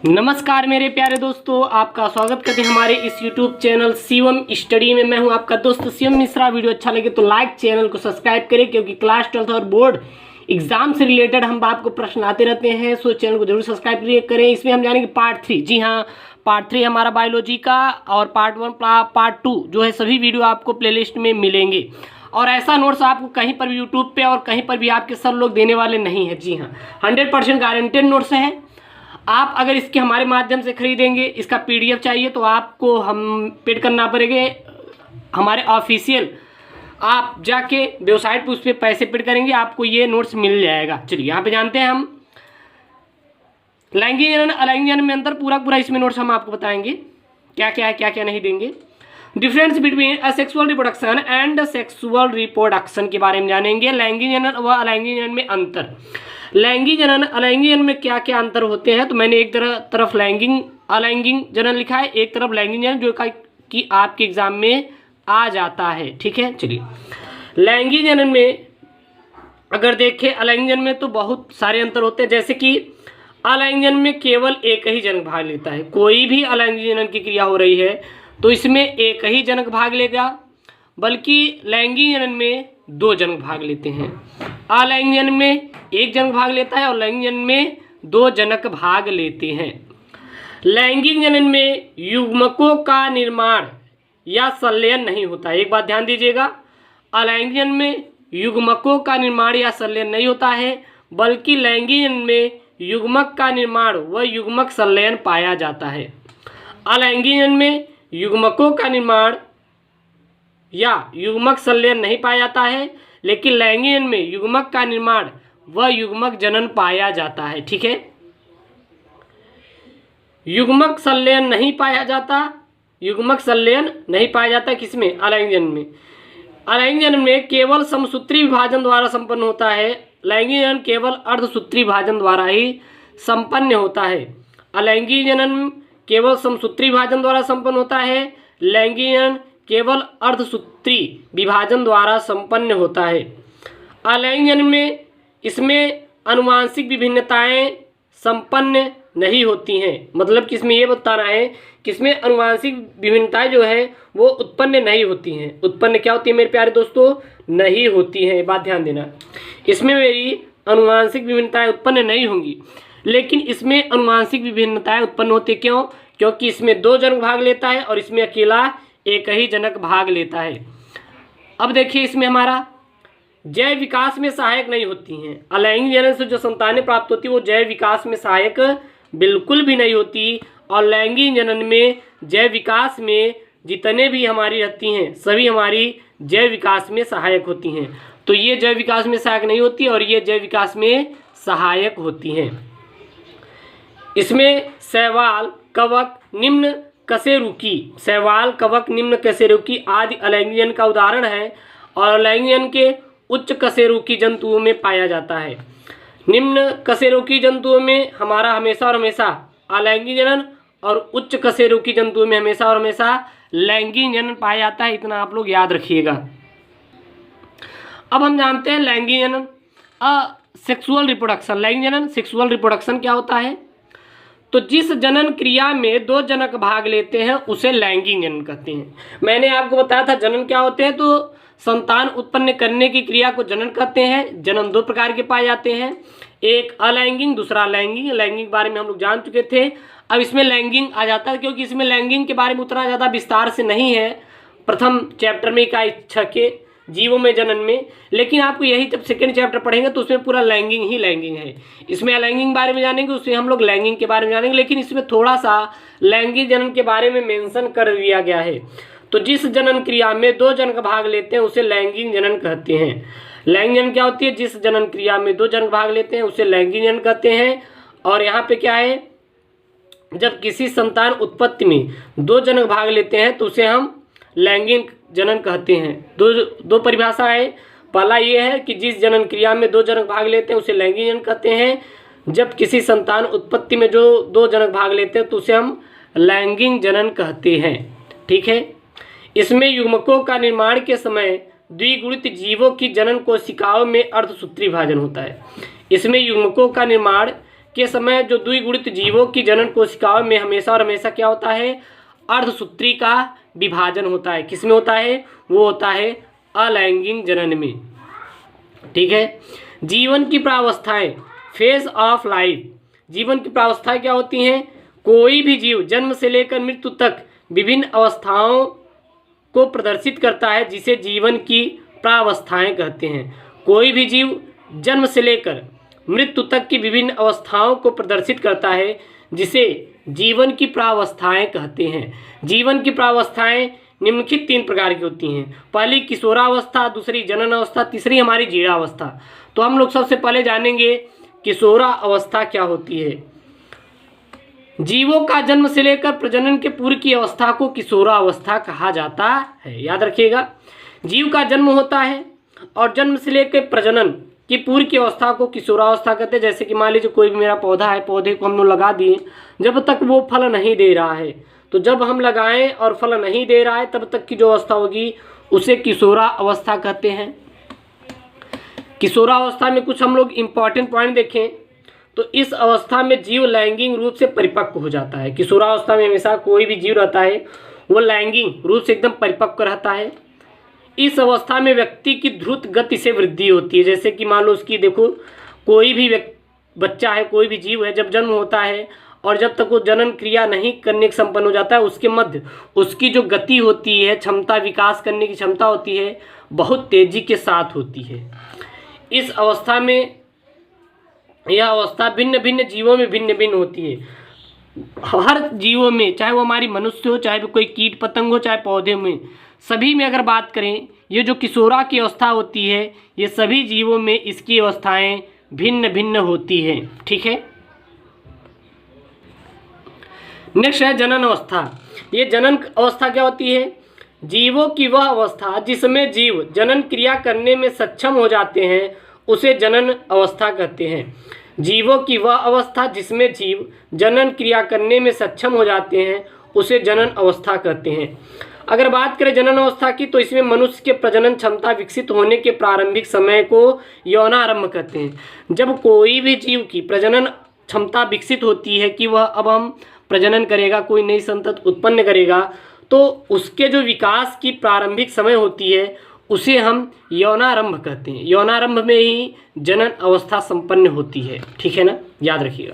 नमस्कार मेरे प्यारे दोस्तों, आपका स्वागत करते हैं हमारे इस YouTube चैनल शिवम स्टडी में। मैं हूं आपका दोस्त शिवम मिश्रा। वीडियो अच्छा लगे तो लाइक, चैनल को सब्सक्राइब करें क्योंकि क्लास 12 और बोर्ड एग्जाम से रिलेटेड हम आपको प्रश्न आते रहते हैं। सो चैनल को जरूर सब्सक्राइब करें। इसमें हम जानेंगे पार्ट 3। जी हाँ, पार्ट 3 हमारा बायोलॉजी का, और पार्ट 1 पार्ट 2 जो है सभी वीडियो आपको प्लेलिस्ट में मिलेंगे। और ऐसा नोट्स आपको कहीं पर भी यूट्यूब पे और कहीं पर भी आपके सर लोग देने वाले नहीं है। जी हाँ, 100% गारंटेड नोट्स है। आप अगर इसके हमारे माध्यम से खरीदेंगे, इसका PDF चाहिए तो आपको हम पेड करना पड़ेगा। हमारे ऑफिशियल आप जाके वेबसाइट पे उस पर पैसे पेड करेंगे, आपको ये नोट्स मिल जाएगा। चलिए यहाँ पे जानते हैं हम लैंगिक जनन अलैंगिक जनन में अंतर। पूरा इसमें नोट्स हम आपको बताएंगे क्या क्या है, क्या क्या नहीं देंगे। Difference between asexual reproduction and sexual reproduction के बारे में जानेंगे। लैंगिक जनन व अलैंगिक जनन में अंतर। लैंगिक जनन अलैंगिक जनन में क्या क्या अंतर होते हैं, तो मैंने एक तरफ अलैंगिक जनन लिखा है, एक तरफ लैंगिक जनन, जो कि आपके एग्जाम में आ जाता है। ठीक है, चलिए लैंगिक जनन में अगर देखें, अलैंगिक जनन में तो बहुत सारे अंतर होते हैं। जैसे कि अलैंगिक जनन में केवल एक ही जनक भाग लेता है। कोई भी अलैंगिक जनन की क्रिया हो रही है तो इसमें एक ही जनक भाग लेगा, बल्कि लैंगिक जनन में 2 जनक भाग लेते हैं। अलैंगिक जनन में 1 जनक भाग लेता है और लैंगिक जनन में 2 जनक भाग लेते हैं। लैंगिक जनन में युग्मकों का निर्माण या संलयन नहीं होता। एक बात ध्यान दीजिएगा, अलैंगिक जनन में युग्मकों का निर्माण या संलयन नहीं होता है, बल्कि लैंगिक जनन में युग्मक का निर्माण व युग्मक संलयन पाया जाता है। अलैंगिक जनन में युग्मकों का निर्माण या युग्मक संलयन नहीं पाया जाता है, लेकिन लैंगिक जनन में युग्मक का निर्माण व युग्मक जनन पाया जाता है। ठीक है, युग्मक संलयन नहीं पाया जाता, युग्मक संलयन नहीं पाया जाता किसमें? अलैंगिक जनन में। अलैंगिक जनन में केवल समसूत्री विभाजन द्वारा संपन्न होता है। लैंगिक जनन केवल अर्धसूत्री विभाजन द्वारा ही संपन्न होता है। अलैंगिक जनन केवल समसूत्री विभाजन द्वारा संपन्न होता है, लैंगिक जनन केवल अर्धसूत्री विभाजन द्वारा संपन्न होता है। अलैंगिक जनन में इसमें आनुवांशिक विभिन्नताएं संपन्न नहीं होती हैं। मतलब कि इसमें ये बताना है कि इसमें आनुवांशिक विभिन्नताएं जो है वो उत्पन्न नहीं होती हैं। उत्पन्न क्या होती है मेरे प्यारे दोस्तों? नहीं होती हैं। बात ध्यान देना, इसमें मेरी आनुवांशिक विभिन्नताएं उत्पन्न नहीं होंगी, लेकिन इसमें आनुवांशिक विभिन्नताएं उत्पन्न होती। क्यों? क्योंकि इसमें 2 जनक भाग लेता है और इसमें अकेला एक ही जनक भाग लेता है। अब देखिए, इसमें हमारा जैव विकास में सहायक नहीं होती हैं। अलैंगिक जनन से जो संतानें प्राप्त होती है वो जैव विकास में सहायक बिल्कुल भी नहीं होती, और लैंगिक जनन में जैव विकास में जितने भी हमारी रहती हैं सभी हमारी जैव विकास में सहायक होती हैं। तो ये जैव विकास में सहायक नहीं होती और ये जैव विकास में सहायक होती हैं। इसमें शैवाल, कवक, निम्न कशेरुकी, शैवाल, कवक, निम्न कशेरुकी आदि अलैंगिक जनन का उदाहरण है, और लैंगिक जनन के उच्च कशेरुकी जंतुओं में पाया जाता है। निम्न कशेरुकी जंतुओं में हमारा हमेशा और हमेशा अलैंगिक जनन, और उच्च कशेरुकी जंतुओं में हमेशा और हमेशा लैंगिक जनन पाया जाता है। इतना आप लोग याद रखिएगा। अब हम जानते हैं लैंगिक जनन सेक्सुअल रिप्रोडक्शन। लैंगिक जनन सेक्सुअल रिप्रोडक्शन क्या होता है? तो जिस जनन क्रिया में 2 जनक भाग लेते हैं उसे लैंगिक जनन कहते हैं। मैंने आपको बताया था जनन क्या होते हैं, तो संतान उत्पन्न करने की क्रिया को जनन कहते हैं। जनन 2 प्रकार के पाए जाते हैं, एक अलैंगिक, दूसरा लैंगिक। लैंगिक बारे में हम लोग जान चुके थे, अब इसमें लैंगिक आ जाता है, क्योंकि इसमें लैंगिक के बारे में उतना ज़्यादा विस्तार से नहीं है प्रथम चैप्टर में का इच्छा के जीवों में जनन में, लेकिन आपको यही जब सेकेंड चैप्टर पढ़ेंगे तो उसमें पूरा लैंगिक ही लैंगिक है। इसमें अलैंगिक बारे में जानेंगे, उसमें हम लोग लैंगिक के बारे में जानेंगे, लेकिन इसमें थोड़ा सा लैंगिक जनन के बारे में मेंशन कर दिया गया है। तो जिस जनन क्रिया में 2 जनक भाग लेते हैं उसे लैंगिक जनन कहते हैं। लैंगिक जनन क्या होती है? जिस जनन क्रिया में 2 जनक भाग लेते हैं उसे लैंगिक जनन कहते हैं। और यहाँ पे क्या है, जब किसी संतान उत्पत्ति में 2 जनक भाग लेते हैं तो उसे हम लैंगिक जनन कहते हैं। दो परिभाषा है। पहला ये है कि जिस जनन क्रिया में 2 जनक भाग लेते हैं उसे लैंगिक जनन कहते हैं। जब किसी संतान उत्पत्ति में जो 2 जनक भाग लेते हैं तो उसे हम लैंगिक जनन कहते हैं। ठीक है, इसमें युग्मकों का निर्माण के समय द्विगुणित जीवों की जनन कोशिकाओं में अर्धसूत्री विभाजन होता है। इसमें युग्मकों का निर्माण के समय जो द्विगुणित जीवों की जनन कोशिकाओं में हमेशा और हमेशा क्या होता है, अर्धसूत्री का विभाजन होता है। किसमें होता है, वो होता है अलैंगिक जनन में। ठीक है। जीवन की प्रावस्थाएं, फेज ऑफ लाइफ, जीवन की प्रावस्थाएं क्या होती हैं, कोई भी जीव जन्म से लेकर मृत्यु तक विभिन्न अवस्थाओं को प्रदर्शित करता है, जिसे जीवन की प्रावस्थाएं कहते हैं। कोई भी जीव जन्म से लेकर मृत्यु तक की विभिन्न अवस्थाओं को प्रदर्शित करता है, जिसे जीवन की प्रावस्थाएं कहते हैं। जीवन की प्रावस्थाएं निम्नलिखित 3 प्रकार की होती हैं। पहली किशोरावस्था, दूसरी जनन अवस्था, तीसरी हमारी जीर्णावस्था। तो हम लोग सबसे पहले जानेंगे किशोरावस्था क्या होती है। जीवों का जन्म से लेकर प्रजनन के पूर्व की अवस्था को किशोरावस्था कहा जाता है। याद रखिएगा, जीव का जन्म होता है और जन्म से लेकर प्रजनन की पूर्व की अवस्था को किशोरावस्था कहते हैं। जैसे कि मान लीजिए कोई भी मेरा पौधा है, पौधे को हम लोग लगा दिए, जब तक वो फल नहीं दे रहा है, तो जब हम लगाएं और फल नहीं दे रहा है तब तक की जो अवस्था होगी उसे किशोरावस्था कहते हैं। किशोरावस्था में कुछ हम लोग इम्पॉर्टेंट पॉइंट देखें तो इस अवस्था में जीव लैंगिक रूप से परिपक्व हो जाता है। किशोरावस्था में हमेशा कोई भी जीव रहता है वो लैंगिक रूप से एकदम परिपक्व रहता है। इस अवस्था में व्यक्ति की द्रुत गति से वृद्धि होती है। जैसे कि मान लो उसकी देखो, कोई भी बच्चा है, कोई भी जीव है, जब जन्म होता है और जब तक वो जनन क्रिया नहीं करने के संपन्न हो जाता है, उसके मध्य उसकी जो गति होती है, क्षमता, विकास करने की क्षमता होती है, बहुत तेजी के साथ होती है। इस अवस्था में, यह अवस्था भिन्न भिन्न जीवों में भिन्न भिन्न होती है। हर जीवों में, चाहे वो हमारी मनुष्य हो, चाहे वो कोई कीट पतंग हो, चाहे पौधे में, सभी में अगर बात करें, ये जो किशोरा की अवस्था होती है, ये सभी जीवों में इसकी अवस्थाएं भिन्न भिन्न होती हैं। ठीक है। नेक्स्ट है जनन अवस्था। ये जनन अवस्था क्या होती है, जीवों की वह अवस्था जिसमें जीव जनन क्रिया करने में सक्षम हो जाते हैं उसे जनन अवस्था कहते हैं। जीवों की वह अवस्था जिसमें जीव जनन क्रिया करने में सक्षम हो जाते हैं उसे जनन अवस्था कहते हैं। अगर बात करें जनन अवस्था की, तो इसमें मनुष्य के प्रजनन क्षमता विकसित होने के प्रारंभिक समय को यौनारंभ कहते हैं। जब कोई भी जीव की प्रजनन क्षमता विकसित होती है कि वह अब हम प्रजनन करेगा, कोई नई संतति उत्पन्न करेगा, तो उसके जो विकास की प्रारंभिक समय होती है उसे हम यौनारंभ कहते हैं। यौनारंभ में ही जनन अवस्था संपन्न होती है। ठीक है ना, याद रखिएगा।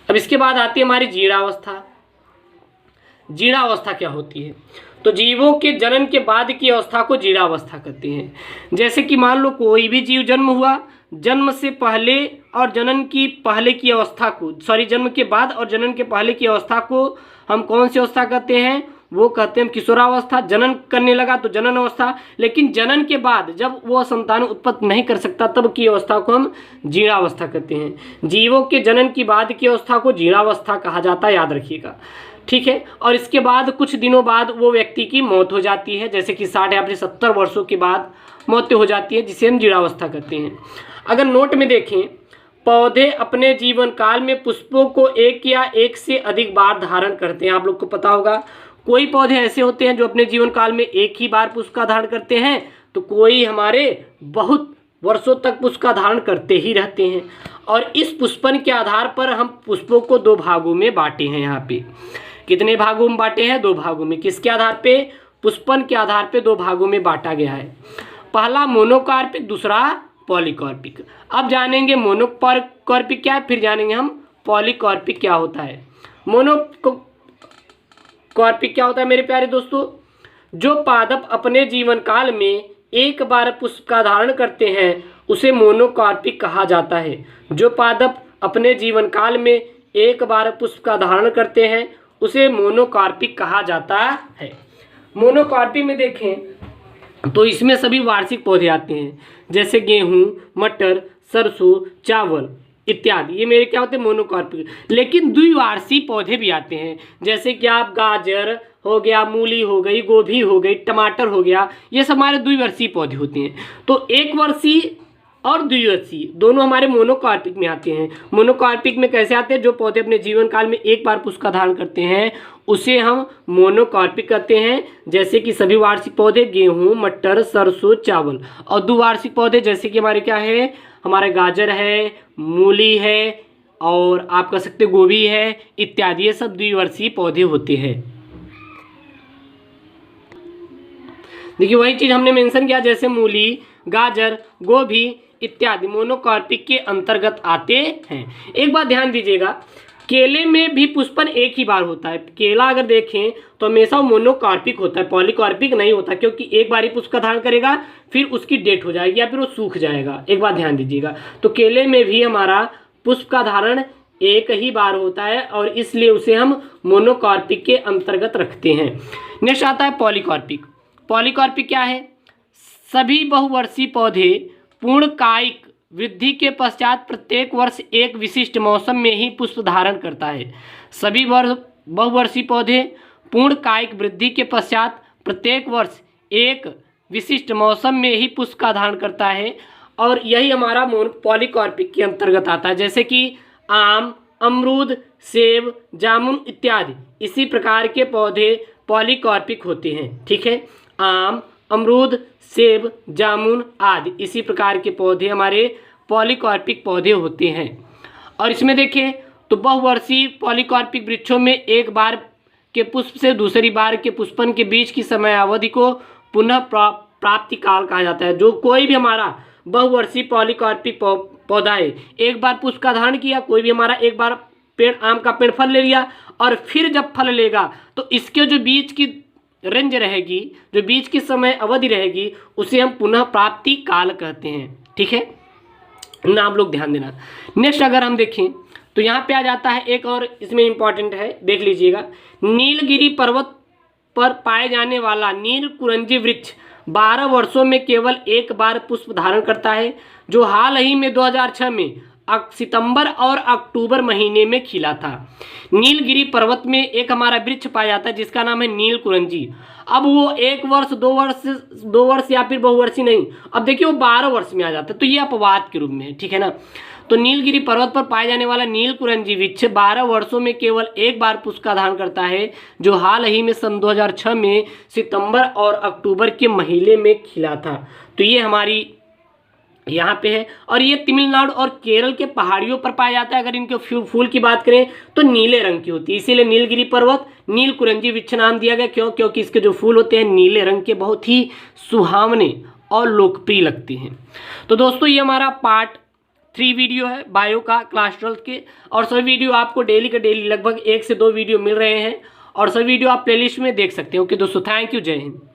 अब इसके बाद आती है हमारी जीर्णावस्था। जीर्णावस्था क्या होती है, तो जीवों के जनन के बाद की अवस्था को जीर्णावस्था कहते हैं। जैसे कि मान लो कोई भी जीव जन्म हुआ, जन्म से पहले और जनन की पहले की अवस्था को, जन्म के बाद और जनन के पहले की अवस्था को हम कौन सी अवस्था कहते हैं, वो कहते हैं किशोरावस्था। जनन करने लगा तो जनन अवस्था, लेकिन जनन के बाद जब वो संतान उत्पत्ति नहीं कर सकता तब की अवस्था को हम जीर्णावस्था कहते हैं। जीवों के जनन की बाद की अवस्था को जीर्णावस्था कहा जाता है, याद रखिएगा। ठीक है। और इसके बाद कुछ दिनों बाद वो व्यक्ति की मौत हो जाती है, जैसे कि 60 या 70 वर्षों के बाद मौत हो जाती है, जिसे हम जीर्णावस्था कहते हैं। अगर नोट में देखें, पौधे अपने जीवन काल में पुष्पों को एक या एक से अधिक बार धारण करते हैं। आप लोग को पता होगा, कोई पौधे ऐसे होते हैं जो अपने जीवन काल में एक ही बार पुष्प का धारण करते हैं, तो कोई हमारे बहुत वर्षों तक पुष्प का धारण करते ही रहते हैं। और इस पुष्पन के आधार पर हम पुष्पों को 2 भागों में बांटे हैं। यहाँ पे कितने भागों में बांटे हैं, 2 भागों में। किसके आधार पे, पुष्पन के आधार पे 2 भागों में बांटा गया है। पहला मोनोकार्पिक, दूसरा पॉलीकार्पिक। अब जानेंगे मोनोकार्पिक क्या है, फिर जानेंगे हम पॉलीकार्पिक क्या होता है। मोनोकार्पिक क्या होता है मेरे प्यारे दोस्तों, जो पादप अपने जीवन काल में एक बार पुष्प का धारण करते हैं उसे मोनोकार्पिक कहा जाता है। जो पादप अपने जीवन काल में एक बार पुष्प का धारण करते हैं उसे मोनोकार्पिक कहा जाता है। मोनोकार्पिक में देखें तो इसमें सभी वार्षिक पौधे आते हैं, जैसे गेहूं, मटर, सरसों, चावल इत्यादि। ये मेरे क्या होते हैं, मोनोकार्पिक। लेकिन द्विवार्षिक पौधे भी आते हैं, जैसे कि आप गाजर हो गया, मूली हो गई, गोभी हो गई, टमाटर हो गया, ये सब हमारे द्विवर्षीय पौधे होते हैं। तो एक वर्षीय और द्विवर्षीय दोनों हमारे मोनोकार्पिक में आते हैं। मोनोकार्पिक में कैसे आते हैं, जो पौधे अपने जीवन काल में एक बार पुष्प का धारण करते हैं उसे हम मोनोकार्पिक कहते हैं, जैसे कि सभी वार्षिक पौधे गेहूं, मटर, सरसों, चावल। और द्विवार्षिक पौधे जैसे कि हमारे क्या है, हमारे गाजर है, मूली है, और आप कह सकते गोभी है इत्यादि, ये सब द्विवर्षीय पौधे होते हैं। देखिए वही चीज़ हमने मेंशन किया, जैसे मूली, गाजर, गोभी इत्यादि मोनोकार्पिक के अंतर्गत आते हैं। एक बात ध्यान दीजिएगा, केले में भी पुष्पन एक ही बार होता है। केला अगर देखें तो हमेशा मोनोकार्पिक होता है, पॉलीकार्पिक नहीं होता, क्योंकि एक बार ही पुष्प का धारण करेगा फिर उसकी डेथ हो जाएगी या फिर वो सूख जाएगा। एक बात ध्यान दीजिएगा, तो केले में भी हमारा पुष्प का धारण एक ही बार होता है और इसलिए उसे हम मोनोकार्पिक के अंतर्गत रखते हैं। नेक्स्ट आता है पॉलीकार्पिक। पॉलीकार्पिक क्या है? सभी बहुवर्षीय पौधे पूर्ण कायिक वृद्धि के पश्चात प्रत्येक वर्ष एक विशिष्ट मौसम में ही पुष्प धारण करता है। सभी बहुवर्षीय पौधे पूर्ण कायिक वृद्धि के पश्चात प्रत्येक वर्ष एक विशिष्ट मौसम में ही पुष्प का धारण करता है और यही हमारा पॉलीकार्पिक के अंतर्गत आता है। जैसे कि आम, अमरूद, सेब, जामुन इत्यादि इसी प्रकार के पौधे पॉलीकार्पिक होते हैं। ठीक है, आम, अमरूद, सेब, जामुन आदि इसी प्रकार के पौधे हमारे पॉलीकार्पिक पौधे होते हैं। और इसमें देखें तो बहुवर्षीय पॉलीकार्पिक वृक्षों में एक बार के पुष्प से दूसरी बार के पुष्पन के बीच की समयावधि को पुनः प्राप्ति काल कहा जाता है। जो कोई भी हमारा बहुवर्षीय पॉलीकार्पिक पौधा है, एक बार पुष्प का धारण किया, कोई भी हमारा एक बार पेड़ आम का पेड़ फल ले लिया और फिर जब फल लेगा तो इसके जो बीच की रेंज रहेगी, जो बीच की समय अवधि रहेगी, उसे हम पुनः प्राप्ति काल कहते हैं। ठीक है ना, आप लोग ध्यान देना। नेक्स्ट अगर हम देखें तो यहाँ पे आ जाता है एक और, इसमें इंपॉर्टेंट है, देख लीजिएगा। नीलगिरी पर्वत पर पाए जाने वाला नीलकुरंजी वृक्ष 12 वर्षों में केवल एक बार पुष्प धारण करता है, जो हाल ही में 2006 में सितंबर और अक्टूबर महीने में खिला था। नीलगिरी पर्वत में एक हमारा वृक्ष पाया जाता है जिसका नाम है नीलकुरंजी। अब वो एक वर्ष, दो वर्ष या फिर बहुवर्षीय नहीं, अब देखिए वो 12 वर्ष में आ जाता है, तो ये अपवाद के रूप में है। ठीक है ना, तो नीलगिरी पर्वत पर पाए जाने वाला नीलकुरंजी वृक्ष 12 वर्षों में केवल एक बार पुष्प का धारण करता है, जो हाल ही में सन 2006 में सितंबर और अक्टूबर के महीने में खिला था। तो ये हमारी यहाँ पे है और ये तमिलनाडु और केरल के पहाड़ियों पर पाया जाता है। अगर इनके फूल की बात करें तो नीले रंग की होती है, इसीलिए नीलगिरी पर्वत नीलकुरंजी वृक्ष नाम दिया गया। क्यों? क्योंकि इसके जो फूल होते हैं नीले रंग के, बहुत ही सुहावने और लोकप्रिय लगते हैं। तो दोस्तों ये हमारा पार्ट 3 वीडियो है बायो का क्लास 12 के, और सभी वीडियो आपको डेली के डेली लगभग 1 से 2 वीडियो मिल रहे हैं और सभी वीडियो आप प्लेलिस्ट में देख सकते हैं। ओके दोस्तों, थैंक यू, जय हिंद।